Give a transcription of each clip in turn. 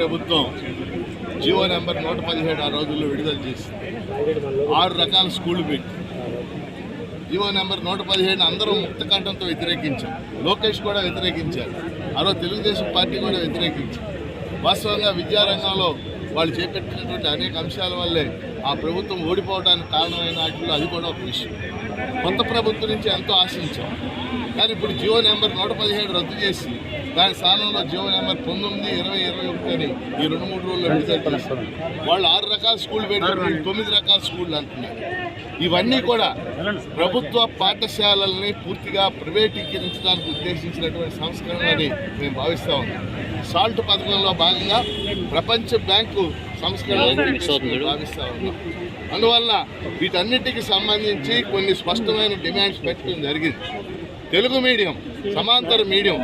ప్రభుత్వం GO number 117 ఆ రోజుల్లో విడుదల చేసింది. 6 రకాల స్కూళ్ళు పెట్టి జీవో నెంబర్ 117 అందరూ ముక్తకంఠంతో వ్యతిరేకించారు. లోకేష్ కూడా వ్యతిరేకించారు. ఆ రోజు తెలుగుదేశం పార్టీ కూడా వ్యతిరేకించారు. వాస్తవంగా విద్యారంగంలో వాళ్ళు చేపట్టినటువంటి అనేక అంశాల వల్లే ఆ ప్రభుత్వం ఓడిపోవడానికి కారణమైన వాటిలో అది కూడా ఒక విషయం. కొత్త ప్రభుత్వం నుంచి ఎంతో ఆశించాం. కానీ ఇప్పుడు జీవో నెంబర్ 117 రద్దు చేసి దాని స్థానంలో జీవో నెంబర్ 19, 20, 21 అని ఈ 2-3 రోజుల్లో విడుదల చేస్తారు. వాళ్ళు 6 రకాల స్కూల్ పెట్టారు, 9 రకాల స్కూళ్ళు అంటున్నారు. ఇవన్నీ కూడా ప్రభుత్వ పాఠశాలల్ని పూర్తిగా ప్రైవేటీకరించడానికి ఉద్దేశించినటువంటి సంస్కరణలని మేము భావిస్తూ ఉన్నాం. సాల్ట్ పథకంలో భాగంగా ప్రపంచ బ్యాంకు సంస్కరణలు భావిస్తూ ఉన్నాం. అందువల్ల వీటన్నిటికి సంబంధించి కొన్ని స్పష్టమైన డిమాండ్స్ పెట్టడం జరిగింది. తెలుగు మీడియం, సమాంతర మీడియం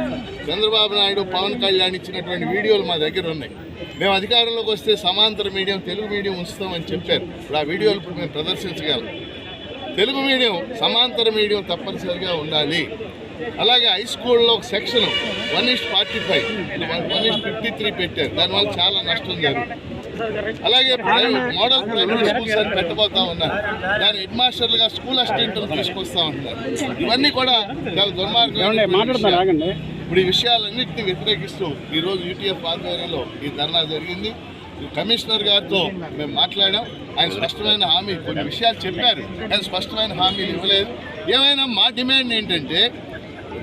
చంద్రబాబు నాయుడు, పవన్ కళ్యాణ్ ఇచ్చినటువంటి వీడియోలు మా దగ్గర ఉన్నాయి. మేము అధికారంలోకి వస్తే సమాంతర మీడియం, తెలుగు మీడియం ఉంచుతామని చెప్పారు. ఇప్పుడు ఆ వీడియోలు ఇప్పుడు మేము ప్రదర్శించగలం. తెలుగు మీడియం, సమాంతర మీడియం తప్పనిసరిగా ఉండాలి. అలాగే హై స్కూల్లో ఒక సెక్షన్ 1:45, 1:53 పెట్టారు. దానివల్ల చాలా నష్టం జరుగుతుంది. అలాగే మోడల్ ప్రైమరీ స్కూల్స్ అని పెట్టబోతా ఉన్నారు. దాని హెడ్ మాస్టర్లుగా స్కూల్ అసిస్టెంట్లు తీసుకొస్తా ఉంటున్నారు. ఇవన్నీ కూడా చాలా దుర్మార్గం. ఇప్పుడు ఈ విషయాలన్నింటినీ వ్యతిరేకిస్తూ ఈరోజు యూటీఎఫ్ ఆధ్వర్యంలో ఈ ధర్నా జరిగింది. కమిషనర్ గారితో మేము మాట్లాడాం. ఆయన స్పష్టమైన హామీ, కొన్ని విషయాలు చెప్పారు, ఆయన స్పష్టమైన హామీలు ఇవ్వలేదు. ఏమైనా మా డిమాండ్ ఏంటంటే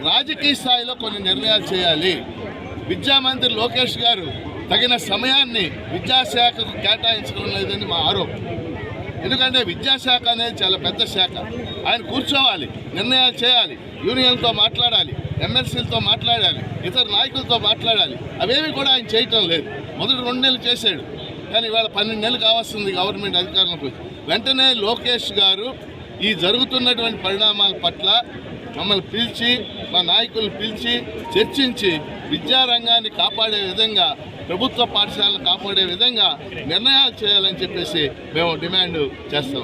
రాజకీయ స్థాయిలో కొన్ని నిర్ణయాలు చేయాలి. విద్యామంత్రి లోకేష్ గారు తగిన సమయాన్ని విద్యాశాఖకు కేటాయించడం లేదని మా ఆరోపణ. ఎందుకంటే విద్యాశాఖ అనేది చాలా పెద్ద శాఖ. ఆయన కూర్చోవాలి, నిర్ణయాలు చేయాలి, యూనియన్తో మాట్లాడాలి, ఎమ్మెల్సీలతో మాట్లాడాలి, ఇతర నాయకులతో మాట్లాడాలి. అవేవి కూడా ఆయన చేయటం లేదు. మొదటి 2 నెలలు చేశాడు, కానీ ఇవాళ 12 నెలలు కావస్తుంది గవర్నమెంట్ అధికారంలోకి వచ్చి. వెంటనే లోకేష్ గారు ఈ జరుగుతున్నటువంటి పరిణామాల పట్ల మమ్మల్ని పిలిచి, మా నాయకులను పిలిచి చర్చించి విద్యారంగాన్ని కాపాడే విధంగా, ప్రభుత్వ పాఠశాలను కాపాడే విధంగా నిర్ణయాలు చేయాలని చెప్పేసి మేము డిమాండ్ చేస్తాం.